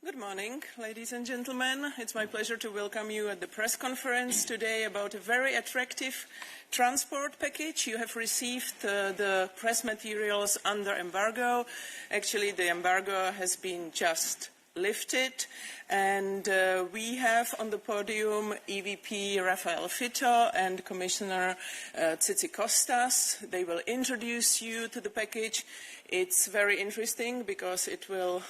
Good morning, ladies and gentlemen. It's my pleasure to welcome you at the press conference today about a very attractive transport package. You have received the press materials under embargo. Actually, the embargo has been just lifted, and we have on the podium EVP Raffaele Fitto and Commissioner Tzitzikostas. They will introduce you to the package. It's very interesting because it will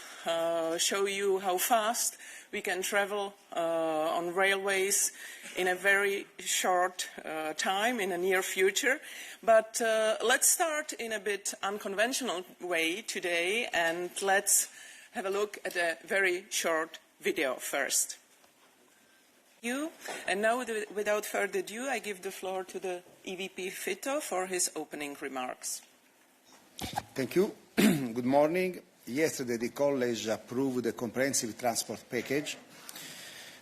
show you how fast we can travel on railways in a very short time, in the near future. But let's start in a bit unconventional way today, and let's have a look at a very short video first. And now, without further ado, I give the floor to the EVP Fitto for his opening remarks. Thank you. Good morning. Yesterday, the College approved the comprehensive transport package.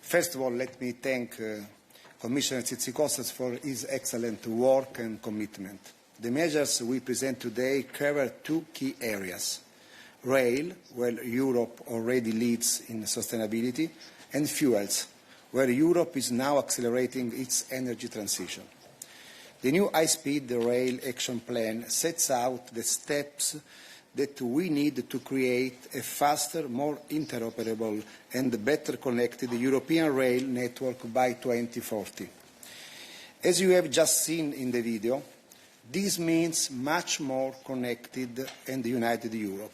First of all, let me thank Commissioner Tzitzikostas for his excellent work and commitment. The measures we present today cover two key areas: rail, where Europe already leads in sustainability, and fuels, where Europe is now accelerating its energy transition. The new high-speed rail action plan sets out the steps that we need to create a faster, more interoperable and better connected European rail network by 2040. As you have just seen in the video, this means much more connected and united Europe.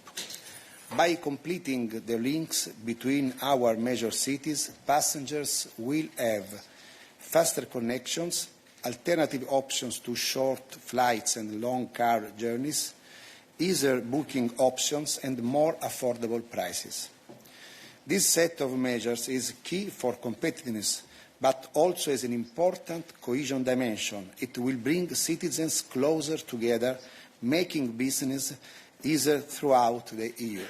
By completing the links between our major cities, passengers will have faster connections, alternative options to short flights and long car journeys, easier booking options and more affordable prices. This set of measures is key for competitiveness, but also has an important cohesion dimension. It will bring citizens closer together, making business easier throughout the EU.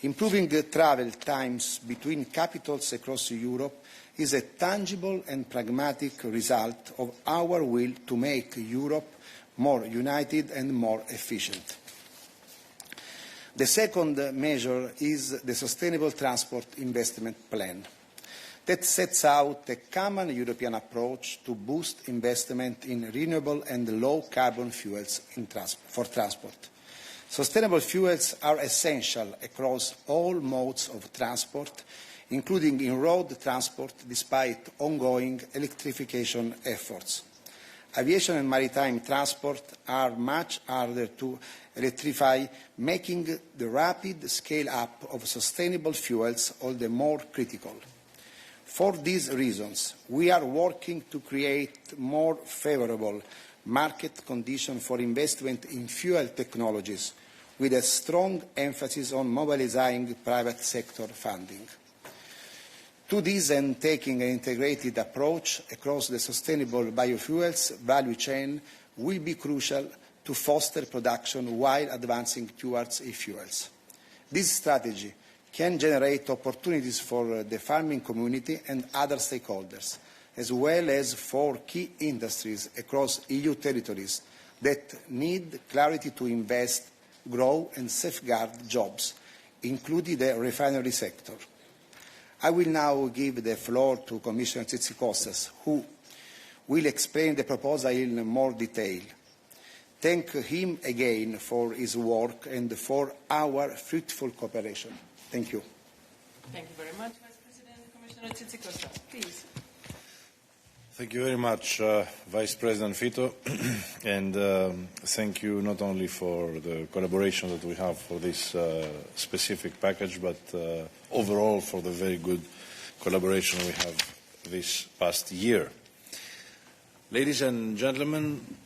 Improving the travel times between capitals across Europe is a tangible and pragmatic result of our will to make Europe more united and more efficient. The second measure is the Sustainable Transport Investment Plan that sets out a common European approach to boost investment in renewable and low-carbon fuels for transport. Sustainable fuels are essential across all modes of transport, including in road transport, despite ongoing electrification efforts. Aviation and maritime transport are much harder to electrify, making the rapid scale-up of sustainable fuels all the more critical. For these reasons, we are working to create more favourable market conditions for investment in fuel technologies, with a strong emphasis on mobilising private sector funding. To this end, taking an integrated approach across the sustainable biofuels value chain will be crucial to foster production while advancing towards e-fuels. This strategy can generate opportunities for the farming community and other stakeholders, as well as for key industries across EU territories that need clarity to invest, grow and safeguard jobs, including the refinery sector. I will now give the floor to Commissioner Tzitzikostas, who will explain the proposal in more detail. Thank him again for his work and for our fruitful cooperation. Thank you. Thank you very much, Vice President. Commissioner Tzitzikostas, please. Thank you very much, Vice President Fitto, and thank you not only for the collaboration that we have for this specific package, but overall for the very good collaboration we have this past year. Ladies and gentlemen,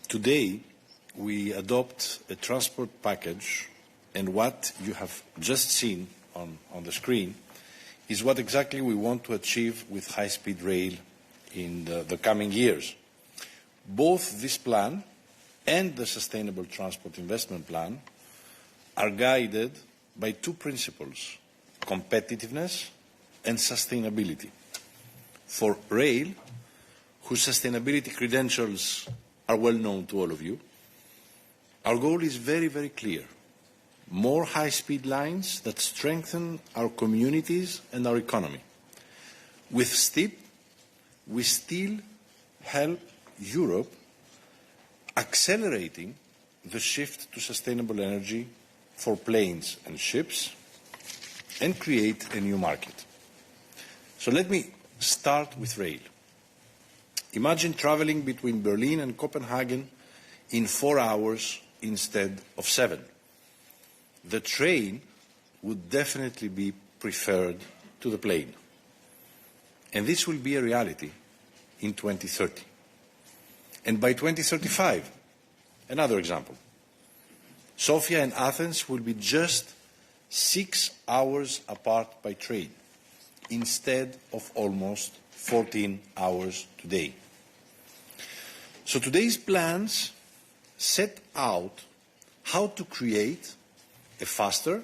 today we adopt a transport package, and what you have just seen on the screen is what exactly we want to achieve with high-speed rail in the coming years. Both this plan and the Sustainable Transport Investment Plan are guided by two principles: competitiveness and sustainability. For rail, whose sustainability credentials are well known to all of you, our goal is very, very clear. more high-speed lines that strengthen our communities and our economy. With STIP, we still help Europe accelerating the shift to sustainable energy for planes and ships and create a new market. So let me start with rail. Imagine traveling between Berlin and Copenhagen in 4 hours instead of 7. The train would definitely be preferred to the plane. And this will be a reality in 2030. And by 2035, another example. Sofia and Athens will be just 6 hours apart by train, instead of almost 14 hours today. So today's plans set out how to create a faster,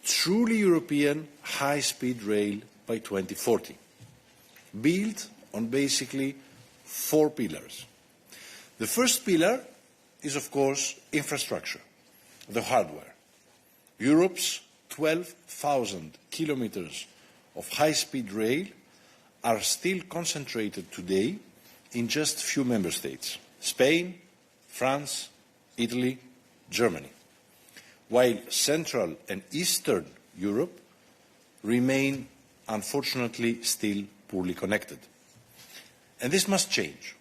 truly European high-speed rail by 2040, built on basically 4 pillars. The first pillar is, of course, infrastructure, the hardware. Europe's 12,000 kilometers of high-speed rail are still concentrated today in just a few member states: Spain, France, Italy, Germany, while Central and Eastern Europe remain, unfortunately, still poorly connected. And this must change.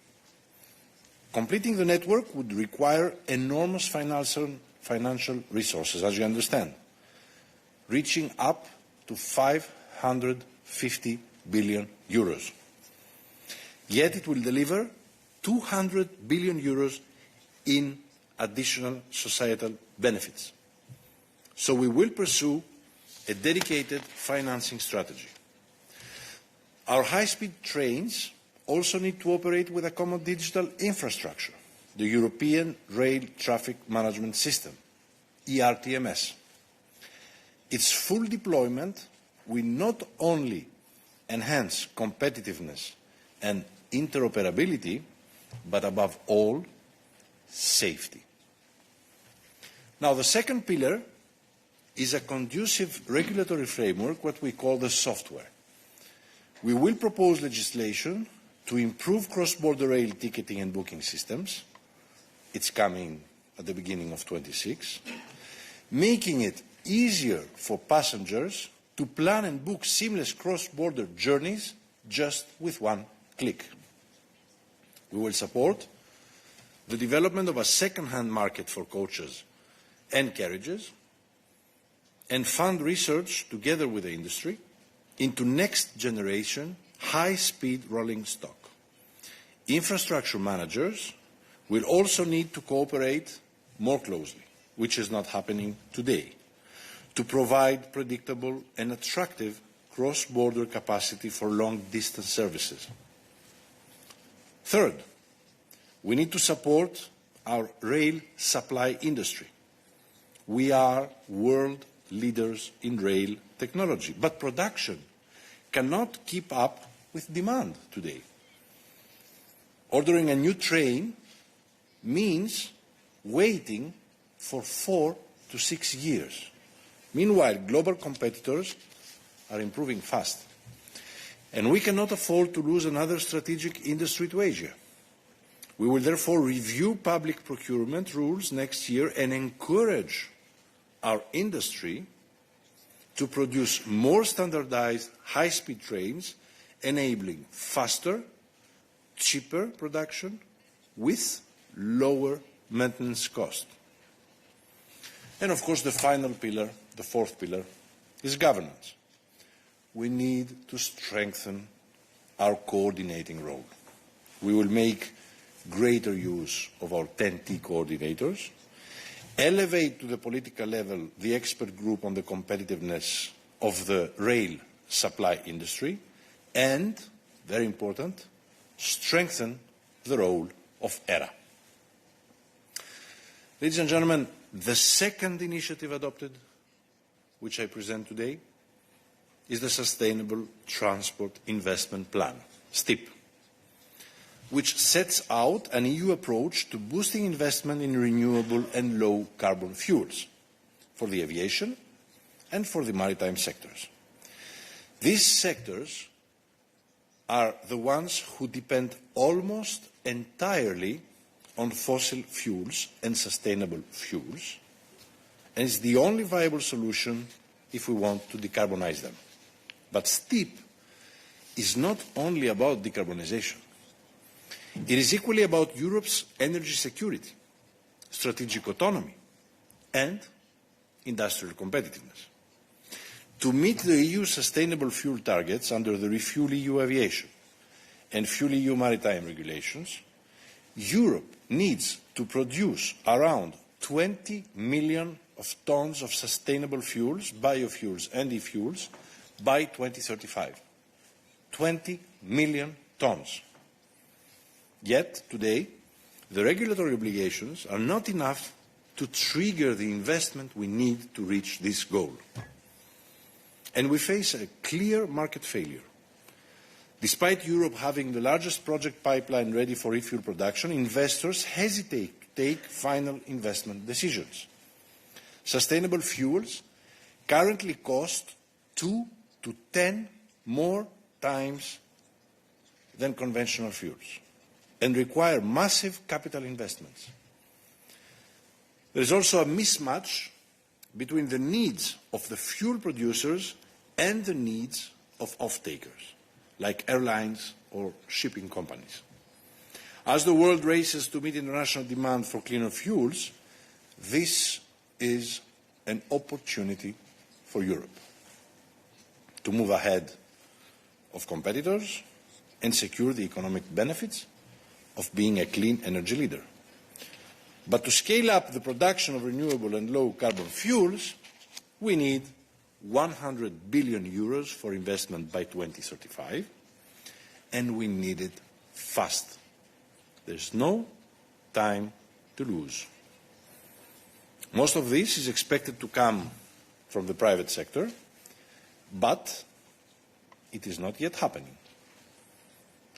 Completing the network would require enormous financial resources, as you understand, reaching up to 550 billion euros. Yet it will deliver 200 billion euros in additional societal benefits. So we will pursue a dedicated financing strategy. Our high-speed trains also need to operate with a common digital infrastructure, the European Rail Traffic Management System, ERTMS. Its full deployment will not only enhance competitiveness and interoperability, but above all, safety. Now, the second pillar is a conducive regulatory framework, what we call the software. We will propose legislation to improve cross-border rail ticketing and booking systems. It's coming at the beginning of 26, making it easier for passengers to plan and book seamless cross-border journeys just with one click. We will support the development of a second-hand market for coaches and carriages and fund research together with the industry into next-generation high-speed rolling stock. Infrastructure managers will also need to cooperate more closely, which is not happening today, to provide predictable and attractive cross-border capacity for long-distance services. Third, we need to support our rail supply industry. We are world leaders in rail technology, but production cannot keep up with demand today. Ordering a new train means waiting for 4 to 6 years. Meanwhile, global competitors are improving fast. And we cannot afford to lose another strategic industry to Asia. We will therefore review public procurement rules next year and encourage our industry to produce more standardized high-speed trains, enabling faster, cheaper production with lower maintenance cost. And of course, the final pillar, the fourth pillar, is governance. We need to strengthen our coordinating role. We will make greater use of our 10T coordinators, elevate to the political level the expert group on the competitiveness of the rail supply industry, and, very important, strengthen the role of ERA. Ladies and gentlemen, the second initiative adopted, which I present today, is the Sustainable Transport Investment Plan, STIP, which sets out an EU approach to boosting investment in renewable and low-carbon fuels. for the aviation and for the maritime sectors. These sectors are the ones who depend almost entirely on fossil fuels and sustainable fuels, and it's the only viable solution if we want to decarbonize them. But STEEP is not only about decarbonization. It is equally about Europe's energy security, strategic autonomy, and industrial competitiveness. To meet the EU sustainable fuel targets under the ReFuelEU Aviation and FuelEU Maritime regulations, Europe needs to produce around 20 million tons of sustainable fuels, biofuels and e-fuels by 2035. 20 million tons. Yet, today, the regulatory obligations are not enough to trigger the investment we need to reach this goal. And we face a clear market failure. Despite Europe having the largest project pipeline ready for e-fuel production, investors hesitate to take final investment decisions. Sustainable fuels currently cost 2 to 10 more times than conventional fuels and require massive capital investments. There is also a mismatch between the needs of the fuel producers and the needs of off-takers, like airlines or shipping companies. As the world races to meet international demand for cleaner fuels, this is an opportunity for Europe to move ahead of competitors and secure the economic benefits of being a clean energy leader. But to scale up the production of renewable and low-carbon fuels, we need 100 billion euros for investment by 2035, and we need it fast. There's no time to lose. Most of this is expected to come from the private sector, but it is not yet happening,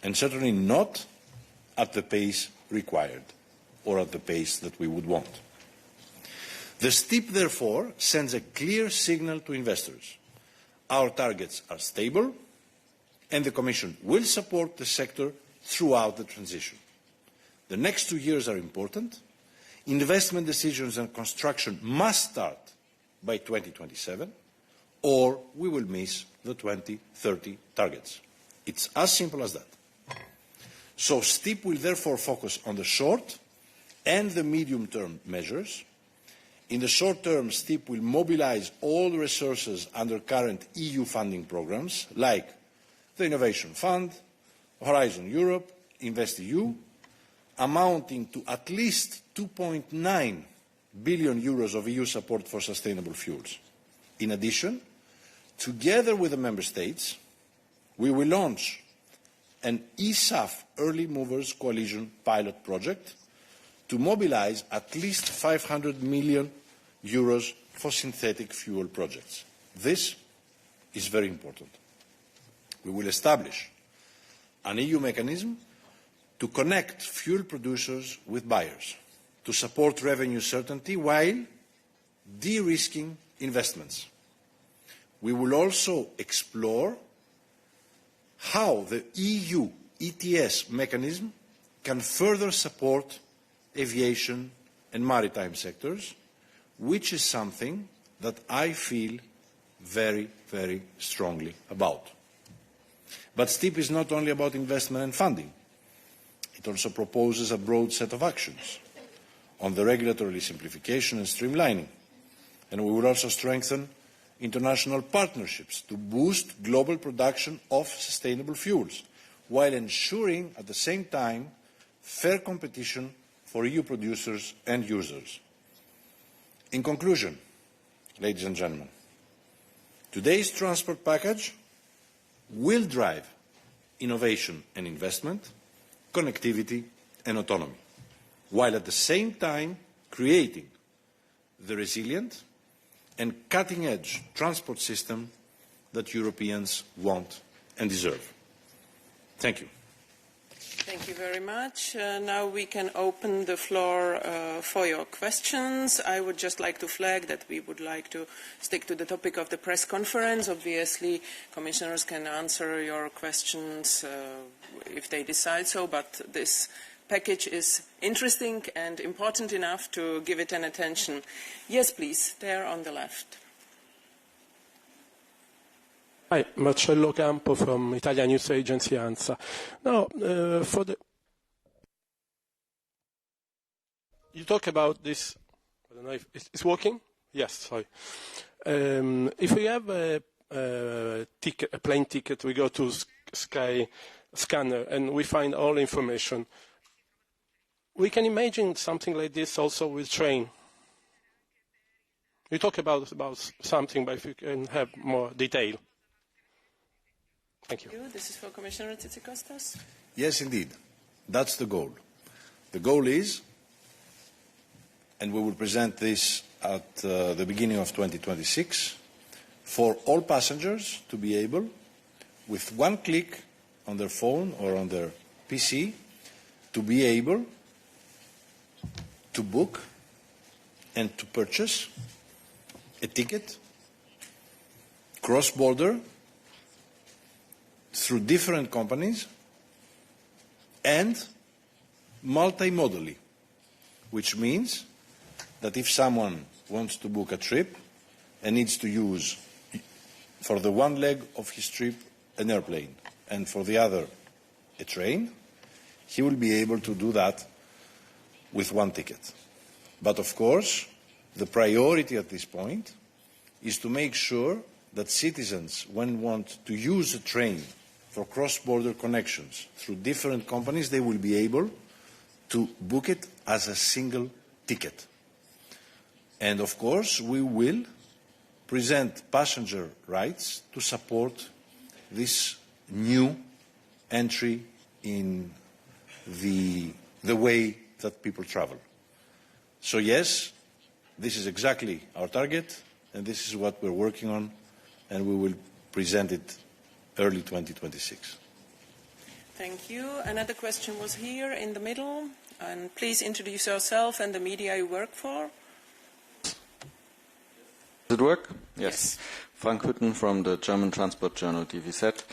and certainly not at the pace required or at the pace that we would want. The STEEP, therefore, sends a clear signal to investors. Our targets are stable, and the Commission will support the sector throughout the transition. The next 2 years are important. Investment decisions and construction must start by 2027, or we will miss the 2030 targets. It's as simple as that. So STEEP will therefore focus on the short and the medium-term measures. In the short term, STEEP will mobilise all the resources under current EU funding programmes, like the Innovation Fund, Horizon Europe, InvestEU, amounting to at least 2.9 billion euros of EU support for sustainable fuels. In addition, together with the Member States, we will launch an ESAF Early Movers Coalition pilot project to mobilise at least 500 million euros for synthetic fuel projects. This is very important. We will establish an EU mechanism to connect fuel producers with buyers, to support revenue certainty while de-risking investments. We will also explore how the EU ETS mechanism can further support aviation and maritime sectors, which is something that I feel very, very strongly about. But STEEP is not only about investment and funding. It also proposes a broad set of actions on the regulatory simplification and streamlining. And we will also strengthen international partnerships to boost global production of sustainable fuels, while ensuring at the same time fair competition for EU producers and users. In conclusion, ladies and gentlemen, today's transport package will drive innovation and investment, connectivity and autonomy, while at the same time creating the resilient and cutting-edge transport system that Europeans want and deserve. Thank you. Thank you very much. Now we can open the floor for your questions. I would just like to flag that we would like to stick to the topic of the press conference. Obviously, commissioners can answer your questions if they decide so, but this package is interesting and important enough to give it an attention. Yes, please, there on the left. Hi, Marcello Campo from Italian news agency ANSA. Now, you talk about this. I don't know if it's working. Yes, sorry. If we have a plane ticket, we go to Sky Scanner and we find all information. We can imagine something like this also with train. You talk about something, but if you can have more detail. Thank you. This is for Commissioner Tzitzikostas. Yes, indeed. That's the goal. The goal is, and we will present this at the beginning of 2026, for all passengers to be able, with one click on their phone or on their PC, to be able to book and to purchase a ticket cross-border through different companies and multimodally, which means that if someone wants to book a trip and needs to use for the one leg of his trip an airplane and for the other a train, he will be able to do that with one ticket. But of course, the priority at this point is to make sure that citizens, when want to use a train for cross-border connections through different companies, they will be able to book it as a single ticket. And of course, we will present passenger rights to support this new entry in the way that people travel. So yes, this is exactly our target, and this is what we're working on, and we will present it early 2026. Thank you. Another question was here in the middle. And please introduce yourself and the media you work for. Does it work? Yes. Frank Hütten from the German transport journal DVZ.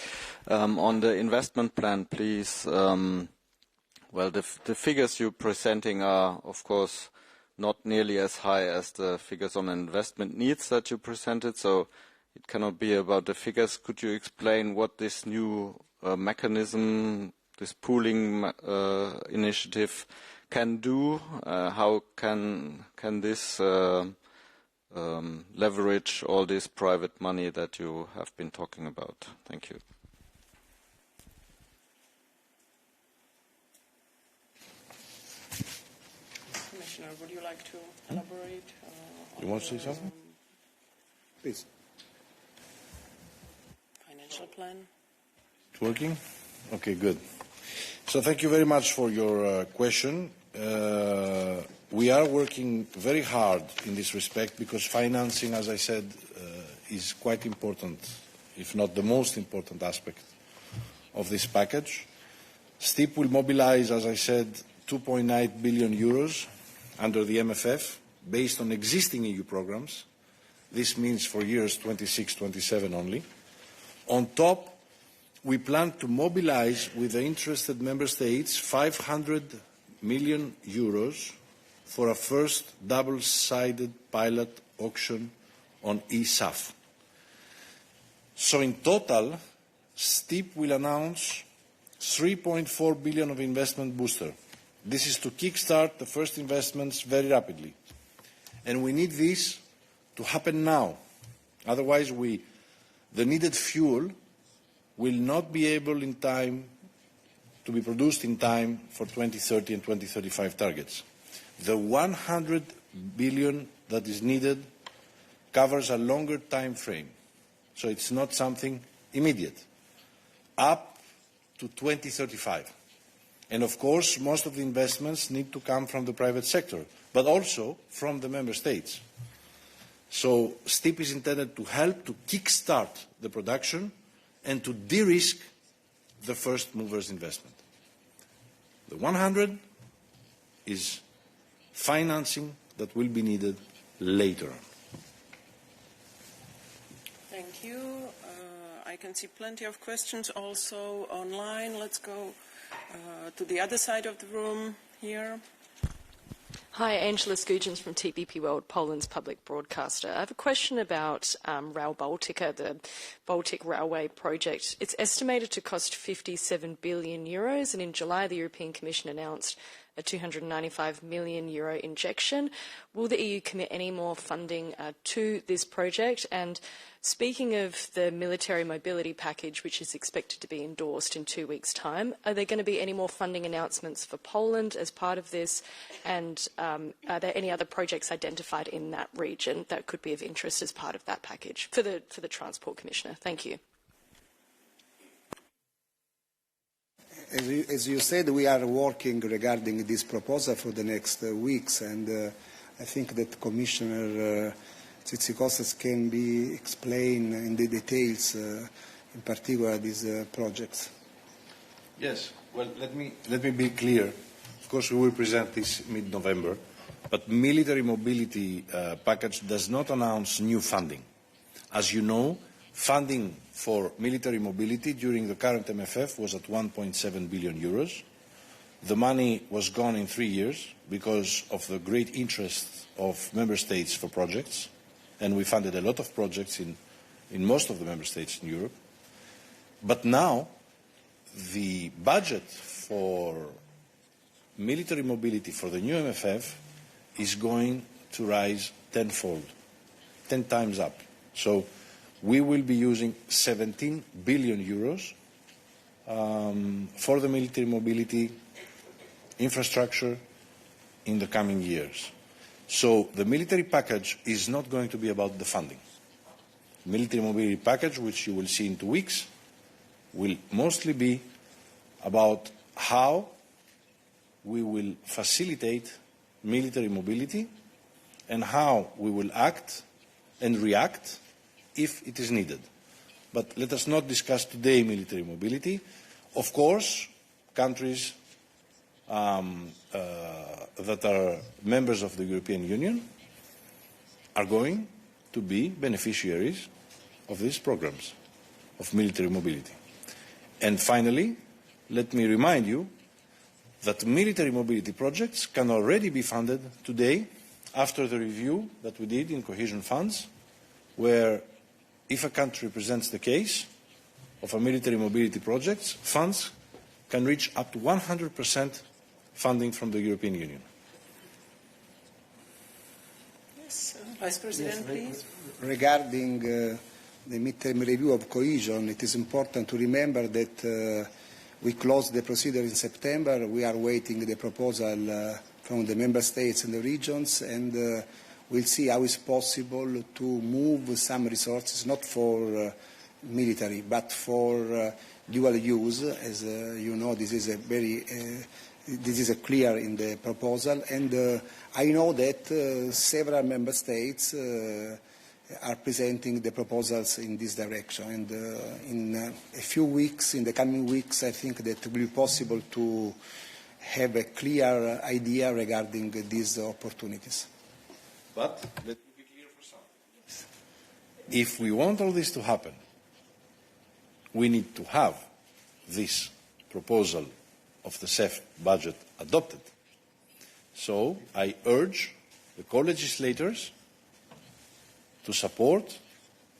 On the investment plan, please, well, the figures you're presenting are, of course, not nearly as high as the figures on investment needs that you presented, so it cannot be about the figures. Could you explain what this new mechanism, this pooling initiative can do? How can this leverage all this private money that you have been talking about? Thank you. Commissioner, would you like to elaborate? You want to say something? Please. Financial plan? It's working? Okay, good. So thank you very much for your question. We are working very hard in this respect because financing, as I said, is quite important, if not the most important aspect of this package. STIP will mobilize, as I said, 2.9 billion euros under the MFF based on existing EU programs. This means for years 26-27 only. On top, we plan to mobilize with the interested member states 500 million euros for a first double-sided pilot auction on eSAF. So in total, STIP will announce 3.4 billion of investment booster. This is to kickstart the first investments very rapidly. And we need this to happen now. Otherwise, the needed fuel will not be able in time to be produced in time for 2030 and 2035 targets. The 100 billion that is needed covers a longer time frame. So it's not something immediate. Up to 2035. And of course, most of the investments need to come from the private sector, but also from the member states. So STIP is intended to help to kickstart the production and to de-risk the first movers investment. The 100 is financing that will be needed later on. Thank you. I can see plenty of questions also online. Let's go to the other side of the room here. Hi, Angela Skujins from TBP World, Poland's public broadcaster. I have a question about Rail Baltica, the Baltic Railway project. It's estimated to cost 57 billion euros, and in July the European Commission announced a 295 million euro injection. Will the EU commit any more funding to this project? And speaking of the military mobility package, which is expected to be endorsed in 2 weeks' time, are there going to be any more funding announcements for Poland as part of this? And are there any other projects identified in that region that could be of interest as part of that package for the Transport Commissioner? Thank you. As you said, we are working regarding this proposal for the next weeks, and I think that Commissioner Tzitzikostas can be explained in the details, in particular these projects. Yes. Well, let me be clear. Of course, we will present this mid-November, but military mobility package does not announce new funding. As you know, funding for military mobility during the current MFF was at 1.7 billion euros. The money was gone in 3 years because of the great interest of member states for projects, and we funded a lot of projects in most of the member states in Europe. But now, the budget for military mobility for the new MFF is going to rise tenfold, 10 times up. So we will be using 17 billion euros for the military mobility infrastructure in the coming years. So the military package is not going to be about the funding. The military mobility package, which you will see in 2 weeks, will mostly be about how we will facilitate military mobility and how we will act and react if it is needed. But let us not discuss today military mobility. Of course, countries that are members of the European Union are going to be beneficiaries of these programs of military mobility. And finally, let me remind you that military mobility projects can already be funded today after the review that we did in cohesion funds, where if a country presents the case of a military mobility project, funds can reach up to 100% funding from the European Union. Yes, Vice President, please. Regarding the midterm review of cohesion, it is important to remember that we closed the procedure in September. We are waiting the proposal from the member states and the regions, and we'll see how it's possible to move some resources, not for military, but for dual use. As you know, this is clear in the proposal, and I know that several member states are presenting the proposals in this direction, and in a few weeks, in the coming weeks, I think that it will be possible to have a clear idea regarding these opportunities. But let me be clear for some. If we want all this to happen, we need to have this proposal of the CEF budget adopted. So I urge the co-legislators to support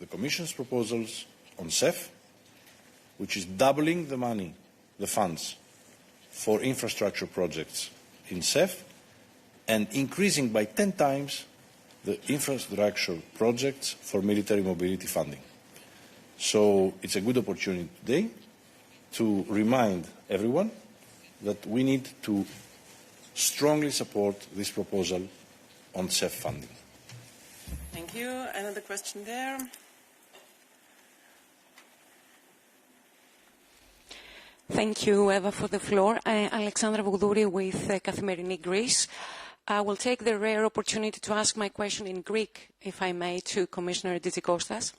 the Commission's proposals on CEF, which is doubling the money, the funds, for infrastructure projects in CEF, and increasing by 10 times the infrastructure projects for military mobility funding. So it's a good opportunity today to remind everyone that we need to strongly support this proposal on CEF funding. Thank you. Another question there. Thank you, Eva, for the floor. Alexandra Voudouri with Kathimerini Greece. I will take the rare opportunity to ask my question in Greek, if I may, to Commissioner Tzitzikostas.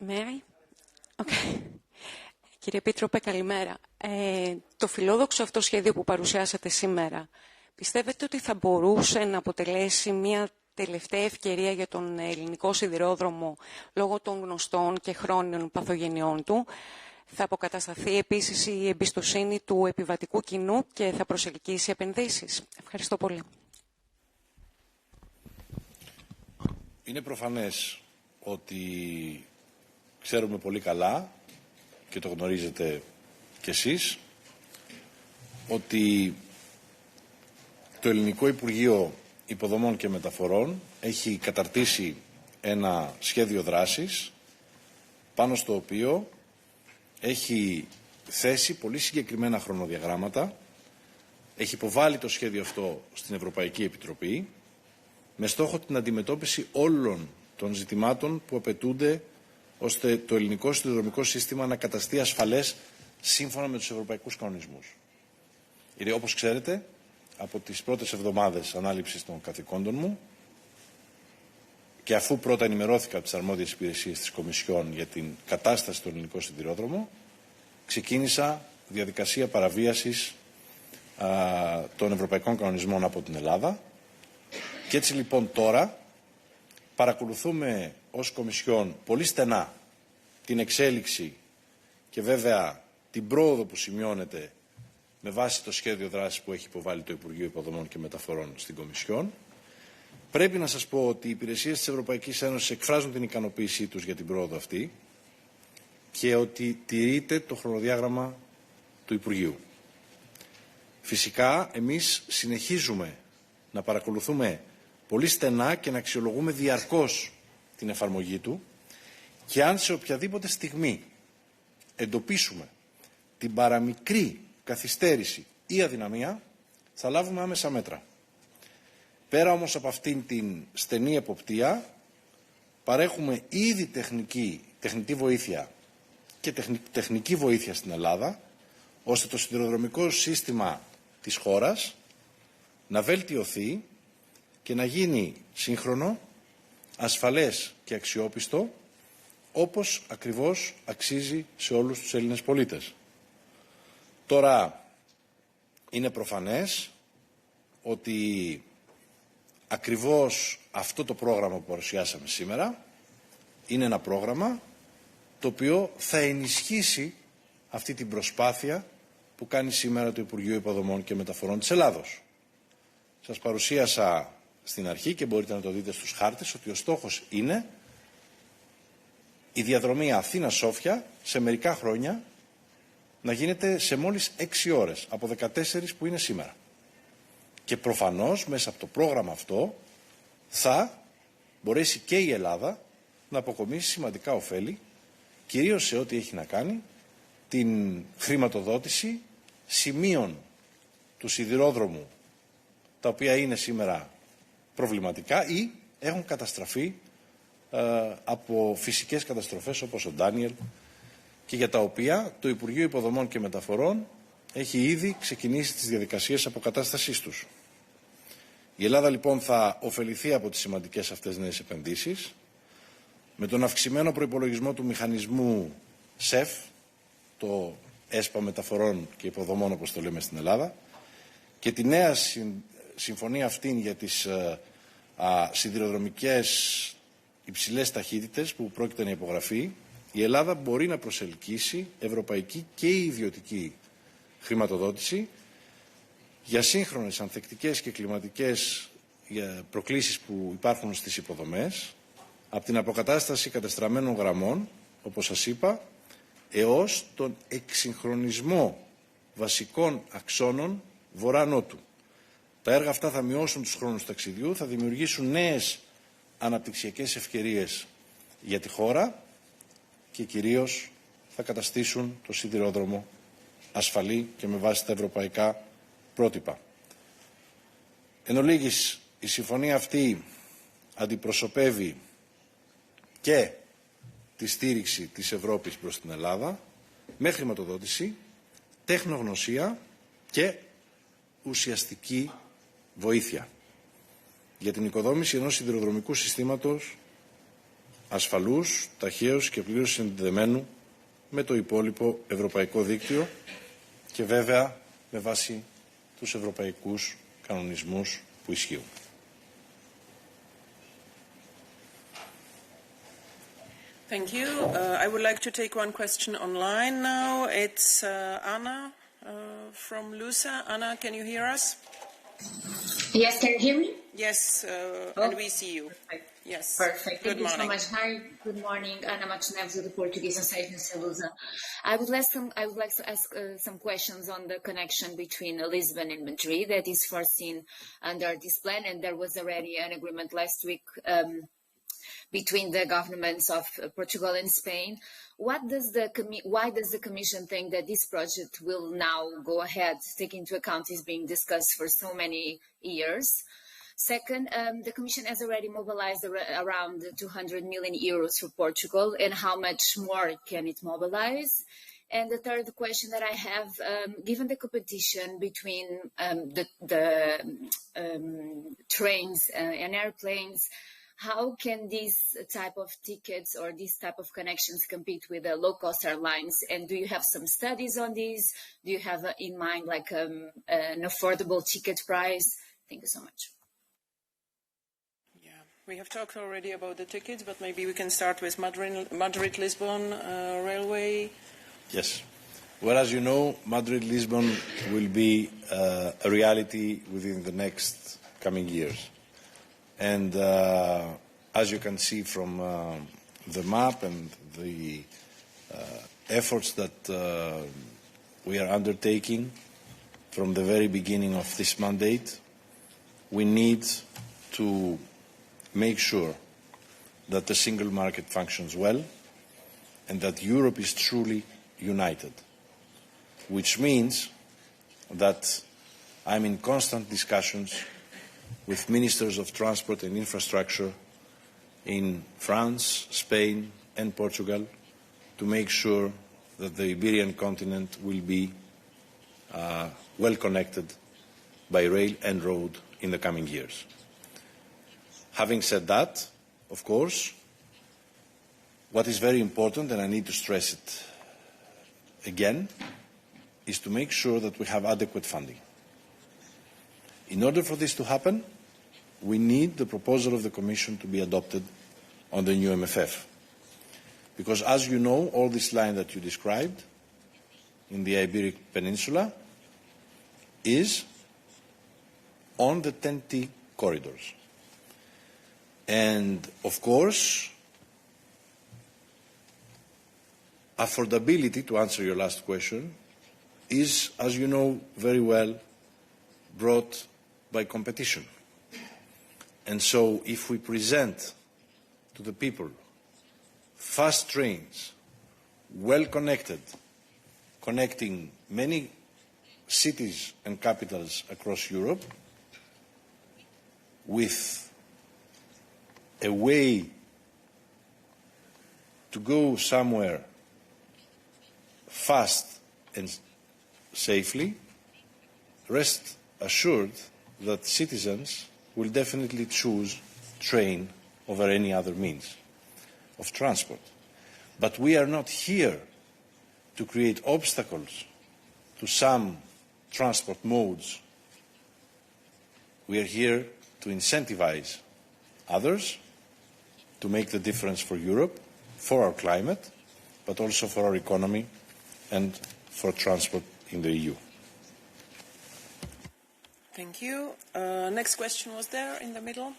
May I? Okay. Κύριε Επίτροπε, καλημέρα. Το φιλόδοξο αυτό σχέδιο που παρουσιάσατε σήμερα, πιστεύετε ότι θα μπορούσε να αποτελέσει μια τελευταία ευκαιρία για τον ελληνικό σιδηρόδρομο λόγω των γνωστών και χρόνιων παθογενειών του? Θα αποκατασταθεί επίσης η εμπιστοσύνη του επιβατικού κοινού και θα προσελκύσει επενδύσεις? Ευχαριστώ πολύ. Είναι προφανές ότι ξέρουμε πολύ καλά και το γνωρίζετε κι εσείς ότι το Ελληνικό Υπουργείο Υποδομών και Μεταφορών έχει καταρτήσει ένα σχέδιο δράσης πάνω στο οποίο έχει θέσει πολύ συγκεκριμένα χρονοδιαγράμματα, έχει υποβάλει το σχέδιο αυτό στην Ευρωπαϊκή Επιτροπή με στόχο την αντιμετώπιση όλων των ζητημάτων που απαιτούνται ώστε το ελληνικό σιδηροδρομικό σύστημα να καταστεί ασφαλές σύμφωνα με τους ευρωπαϊκούς κανονισμούς. Γιατί όπως ξέρετε, από τις πρώτες εβδομάδες ανάληψης των καθηκόντων μου και αφού πρώτα ενημερώθηκα από τις αρμόδιες υπηρεσίες της Κομισιόν για την κατάσταση στον ελληνικό σιδηρόδρομο, ξεκίνησα διαδικασία παραβίασης των ευρωπαϊκών κανονισμών από την Ελλάδα και έτσι λοιπόν τώρα παρακολουθούμε ως Κομισιόν πολύ στενά την εξέλιξη και βέβαια την πρόοδο που σημειώνεται με βάση το σχέδιο δράσης που έχει υποβάλει το Υπουργείο Υποδομών και Μεταφορών στην Κομισιόν. Πρέπει να σας πω ότι οι υπηρεσίες της Ευρωπαϊκής Ένωσης εκφράζουν την ικανοποίησή τους για την πρόοδο αυτή και ότι τηρείται το χρονοδιάγραμμα του Υπουργείου. Φυσικά, εμείς συνεχίζουμε να παρακολουθούμε πολύ στενά και να αξιολογούμε διαρκώς την εφαρμογή του και αν σε οποιαδήποτε στιγμή εντοπίσουμε την παραμικρή καθυστέρηση ή αδυναμία, θα λάβουμε άμεσα μέτρα. Πέρα όμως από αυτήν την στενή εποπτεία, παρέχουμε ήδη τεχνική βοήθεια και τεχνική βοήθεια στην Ελλάδα, ώστε το σιδηροδρομικό σύστημα της χώρας να βελτιωθεί και να γίνει σύγχρονο, ασφαλές και αξιόπιστο, όπως ακριβώς αξίζει σε όλους τους Έλληνες πολίτες. Τώρα, είναι προφανές ότι ακριβώς αυτό το πρόγραμμα που παρουσιάσαμε σήμερα είναι ένα πρόγραμμα το οποίο θα ενισχύσει αυτή την προσπάθεια που κάνει σήμερα το Υπουργείο Υποδομών και Μεταφορών της Ελλάδος. Σας παρουσίασα στην αρχή και μπορείτε να το δείτε στους χάρτες ότι ο στόχος είναι η διαδρομή Αθήνα-Σόφια σε μερικά χρόνια να γίνεται σε μόλις 6 ώρες από 14 που είναι σήμερα. Και προφανώς μέσα από το πρόγραμμα αυτό θα μπορέσει και η Ελλάδα να αποκομίσει σημαντικά ωφέλη, κυρίως σε ό,τι έχει να κάνει την χρηματοδότηση σημείων του σιδηρόδρομου τα οποία είναι σήμερα προβληματικά ή έχουν καταστραφεί από φυσικές καταστροφές όπως ο Ντάνιελ και για τα οποία το Υπουργείο Υποδομών και Μεταφορών έχει ήδη ξεκινήσει τις διαδικασίες αποκατάστασής τους. Η Ελλάδα λοιπόν θα ωφεληθεί από τις σημαντικές αυτές νέες επενδύσεις με τον αυξημένο προϋπολογισμό του μηχανισμού ΣΕΦ, το ΕΣΠΑ Μεταφορών και Υποδομών όπως το λέμε στην Ελλάδα, και τη νέα συμφωνία αυτήν για τις σιδηροδρομικές υψηλές ταχύτητες που πρόκειται να υπογραφεί, η Ελλάδα μπορεί να προσελκύσει ευρωπαϊκή και ιδιωτική χρηματοδότηση για σύγχρονες ανθεκτικές και κλιματικές προκλήσεις που υπάρχουν στις υποδομές, από την αποκατάσταση κατεστραμμένων γραμμών, όπως σας είπα, έως τον εξυγχρονισμό βασικών αξώνων βορρά-νότου. Τα έργα αυτά θα μειώσουν τους χρόνους ταξιδιού, θα δημιουργήσουν νέες αναπτυξιακές ευκαιρίες για τη χώρα και κυρίως θα καταστήσουν το σιδηρόδρομο ασφαλή και με βάση τα ευρωπαϊκά πρότυπα. Εν ολίγης, η συμφωνία αυτή αντιπροσωπεύει και τη στήριξη της Ευρώπης προς την Ελλάδα με χρηματοδότηση, τεχνογνωσία και ουσιαστική βοήθεια για την οικοδόμηση ενός σιδηροδρομικού συστήματος ασφαλούς, ταχαίους και πλήρως συνδεδεμένου με το υπόλοιπο ευρωπαϊκό δίκτυο και βέβαια με βάση τους ευρωπαϊκούς κανονισμούς που ισχύουν. Thank you. I would like to take one question online now. It's Anna from LUSA. Anna, can you hear us? Yes, can you hear me? Yes, and we see you. Perfect. Yes. Perfect. Thank you so much. Hi, good morning. Ana Martinez of the Portuguese Association Salusa. I would like to ask some questions on the connection between Lisbon and Madrid that is foreseen under this plan, and there was already an agreement last week between the governments of Portugal and Spain. Why does the Commission think that this project will now go ahead, take into account is being discussed for so many years? Second, the Commission has already mobilized around 200 million euros for Portugal, and how much more can it mobilize? And the third question that I have, given the competition between the trains and airplanes, how can these type of tickets or these type of connections compete with the low-cost airlines? And do you have some studies on these? Do you have in mind like an affordable ticket price? Thank you so much. Yeah, we have talked already about the tickets, but maybe we can start with Madrid-Lisbon railway. Yes. Well, as you know, Madrid-Lisbon will be a reality within the next coming years. And as you can see from the map and the efforts that we are undertaking from the very beginning of this mandate, we need to make sure that the single market functions well and that Europe is truly united, which means that I'm in constant discussions with ministers of transport and infrastructure in France, Spain and Portugal to make sure that the Iberian continent will be well connected by rail and road in the coming years. Having said that, of course, what is very important, and I need to stress it again, is to make sure that we have adequate funding. In order for this to happen, we need the proposal of the Commission to be adopted on the new MFF. Because as you know, all this line that you described in the Iberic Peninsula is on the TEN-T corridors. And of course, affordability, to answer your last question, is, as you know very well, brought by competition. And so if we present to the people fast trains, well connected, connecting many cities and capitals across Europe with a way to go somewhere fast and safely, rest assured that citizens will definitely choose train over any other means of transport. But we are not here to create obstacles to some transport modes. We are here to incentivize others to make the difference for Europe, for our climate, but also for our economy and for transport in the EU. Thank you. Next question was there in the middle.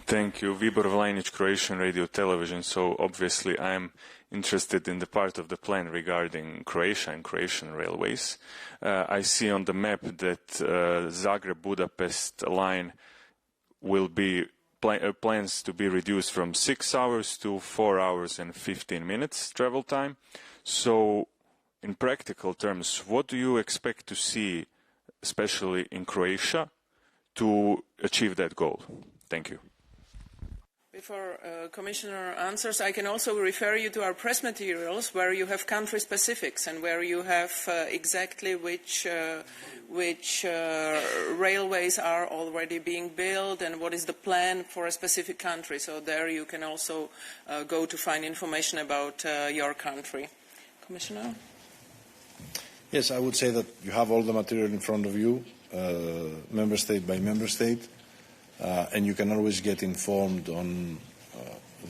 Thank you. Vibor Vlajnic, Croatian Radio Television. So obviously I'm interested in the part of the plan regarding Croatia and Croatian railways. I see on the map that Zagreb-Budapest line will be plans to be reduced from 6 hours to 4 hours and 15 minutes travel time. So in practical terms, what do you expect to see, especially in Croatia, to achieve that goal? Thank you. Before Commissioner answers, I can also refer you to our press materials where you have country specifics and where you have exactly which railways are already being built and what is the plan for a specific country. So there you can also go to find information about your country. Commissioner? Yes, I would say that you have all the material in front of you, member state by member state. And you can always get informed on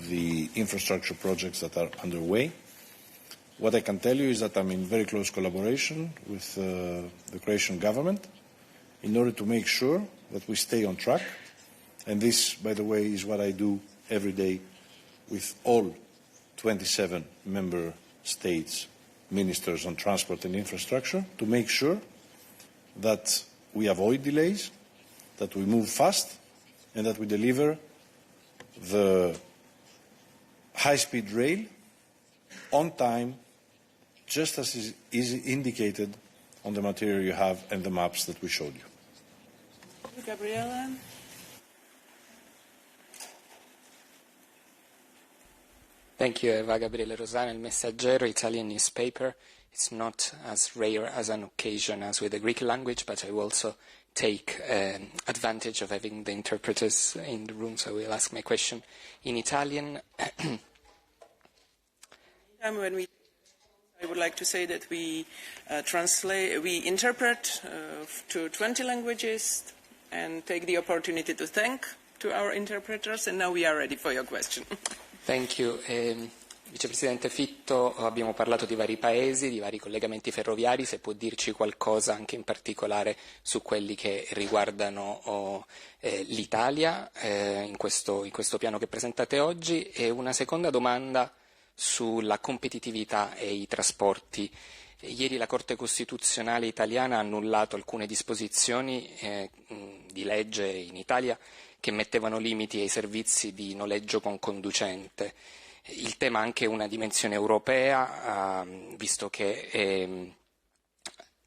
the infrastructure projects that are underway. What I can tell you is that I'm in very close collaboration with the Croatian government in order to make sure that we stay on track. And this, by the way, is what I do every day with all 27 member states ministers on transport and infrastructure, to make sure that we avoid delays, that we move fast, and that we deliver the high-speed rail on time, just as is indicated on the material you have and the maps that we showed you. Gabriela? Thank you, Eva. Gabriele Rosana, Il Messaggero, Italian newspaper. It's not as rare as an occasion as with the Greek language, but I will also take advantage of having the interpreters in the room, so I will ask my question in Italian. I would like to say that we interpret to 20 languages and take the opportunity to thank to our interpreters, and now we are ready for your question. Thank you. Vicepresidente Fitto, abbiamo parlato di vari paesi, di vari collegamenti ferroviari, se può dirci qualcosa anche in particolare su quelli che riguardano l'Italia in questo piano che presentate oggi, e una seconda domanda sulla competitività e i trasporti. Ieri la Corte Costituzionale italiana ha annullato alcune disposizioni di legge in Italia che mettevano limiti ai servizi di noleggio con conducente. Il tema ha anche una dimensione europea, visto che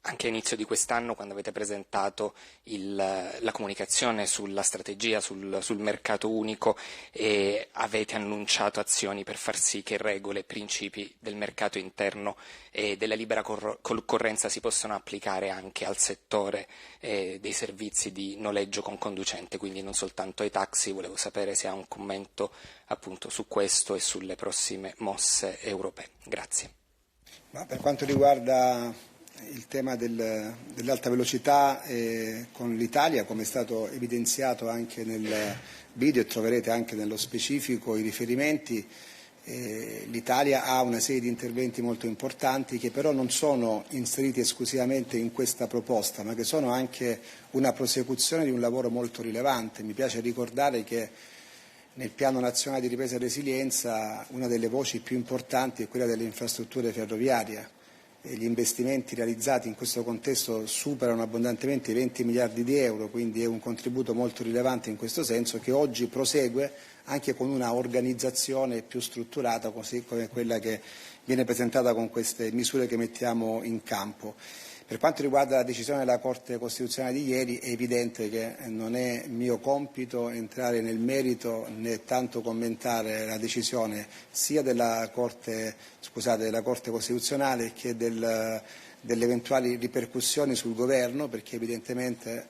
anche a inizio di quest'anno, quando avete presentato la comunicazione sulla strategia sul mercato unico, avete annunciato azioni per far sì che regole e principi del mercato interno e della libera concorrenza si possano applicare anche al settore dei servizi di noleggio con conducente, quindi non soltanto ai taxi. Volevo sapere se ha un commento appunto su questo e sulle prossime mosse europee. Grazie. Ma per quanto riguarda il tema dell'alta velocità con l'Italia, come è stato evidenziato anche nel video e troverete anche nello specifico i riferimenti, l'Italia ha una serie di interventi molto importanti che però non sono inseriti esclusivamente in questa proposta, ma che sono anche una prosecuzione di un lavoro molto rilevante. Mi piace ricordare che nel Piano Nazionale di Ripresa e Resilienza una delle voci più importanti è quella delle infrastrutture ferroviarie. Gli investimenti realizzati in questo contesto superano abbondantemente i 20 miliardi di euro, quindi è un contributo molto rilevante in questo senso, che oggi prosegue anche con una organizzazione più strutturata, così come quella che viene presentata con queste misure che mettiamo in campo. Per quanto riguarda la decisione della Corte Costituzionale di ieri, è evidente che non è mio compito entrare nel merito né tanto commentare la decisione sia della Corte Costituzionale che delle eventuali ripercussioni sul Governo, perché evidentemente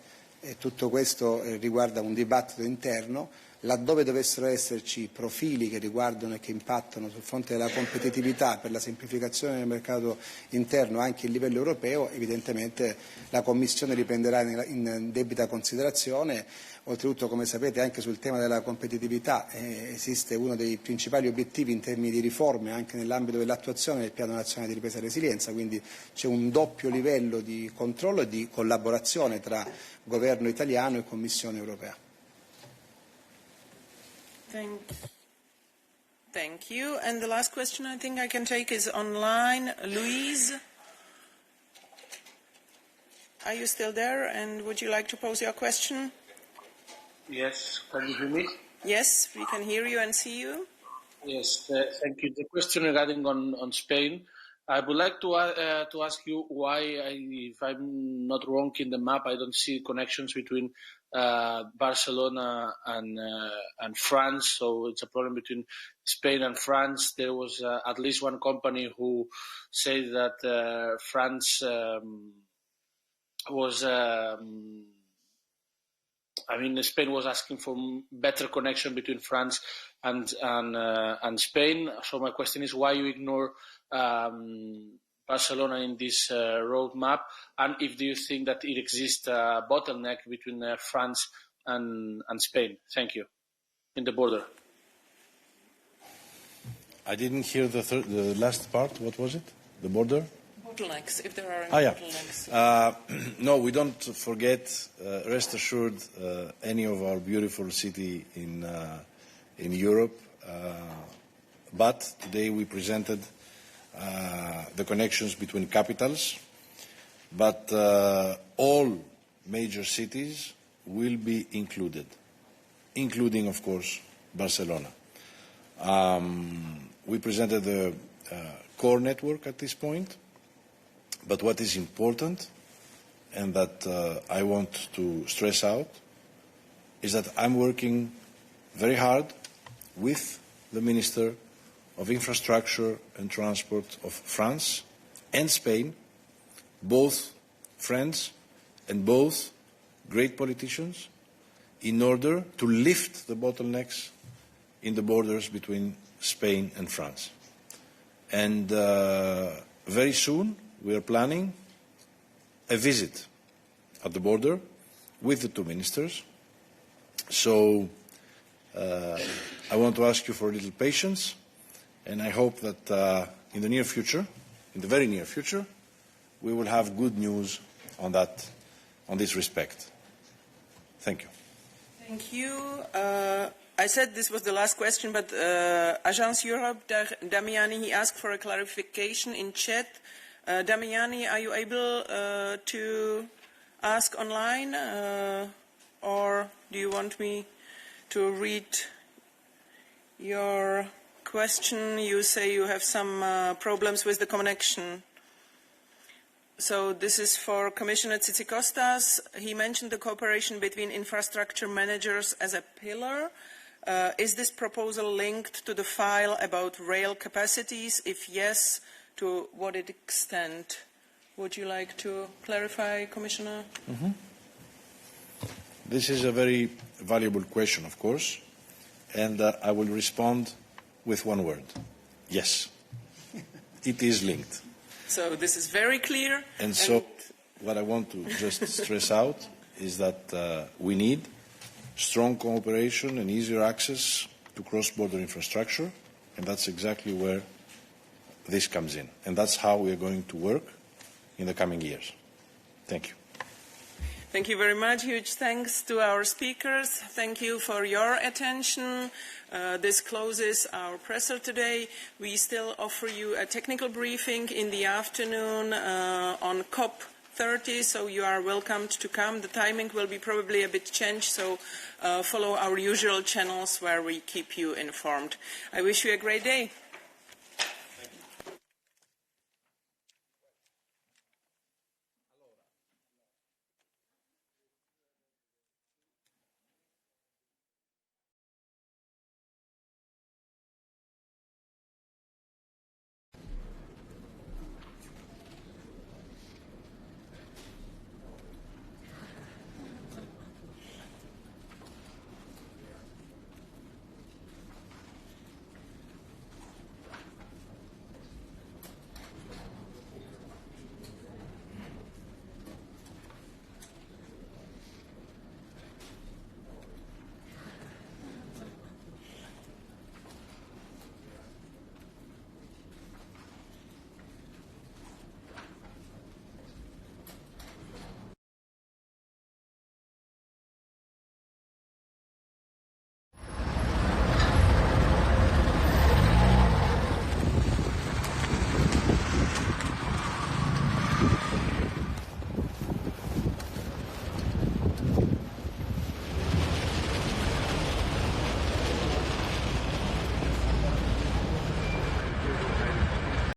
tutto questo riguarda un dibattito interno. Laddove dovessero esserci profili che riguardano e che impattano sul fronte della competitività per la semplificazione del mercato interno anche a livello europeo, evidentemente la Commissione riprenderà in debita considerazione. Oltretutto, come sapete, anche sul tema della competitività esiste uno dei principali obiettivi in termini di riforme anche nell'ambito dell'attuazione del Piano Nazionale di Ripresa e Resilienza, quindi c'è un doppio livello di controllo e di collaborazione tra Governo italiano e Commissione europea. Thank you. And the last question I think I can take is online. Louise, are you still there? And would you like to pose your question? Yes, can you hear me? Yes, we can hear you and see you. Yes, thank you. The question regarding on Spain, I would like to ask you why, if I'm not wrong in the map, I don't see connections between Barcelona and France. So it's a problem between Spain and France. There was at least one company who said that France Spain was asking for better connection between France and Spain. So my question is why you ignore Barcelona in this roadmap, and if do you think that it exists a bottleneck between France and Spain? Thank you. In the border. I didn't hear the last part. What was it? The border? Bottlenecks, if there are any bottlenecks. No, we don't forget, rest assured, any of our beautiful city in Europe. But today we presented the connections between capitals. But all major cities will be included, including, of course, Barcelona. We presented the core network at this point. But what is important, and that I want to stress out, is that I'm working very hard with the Minister of Infrastructure and Transport of France and Spain, both friends and both great politicians, in order to lift the bottlenecks in the borders between Spain and France. And very soon, we are planning a visit at the border with the two ministers. So I want to ask you for a little patience, and I hope that in the near future, in the very near future, we will have good news on that, on this respect. Thank you. Thank you. I said this was the last question, but Agence Europe, Damiani, he asked for a clarification in chat. Damiani, are you able to ask online, or do you want me to read your question? You say you have some problems with the connection. So this is for Commissioner Tzitzikostas. He mentioned the cooperation between infrastructure managers as a pillar. Is this proposal linked to the file about rail capacities? If yes, to what extent? Would you like to clarify, Commissioner? Mm-hmm. This is a very valuable question, of course, and I will respond with one word. Yes, it is linked. So this is very clear. And so what I want to just stress out is that we need strong cooperation and easier access to cross-border infrastructure, and that's exactly where this comes in. And that's how we are going to work in the coming years. Thank you. Thank you very much. Huge thanks to our speakers. Thank you for your attention. This closes our presser today. We still offer you a technical briefing in the afternoon on COP30, so you are welcomed to come. The timing will be probably a bit changed, so follow our usual channels where we keep you informed. I wish you a great day.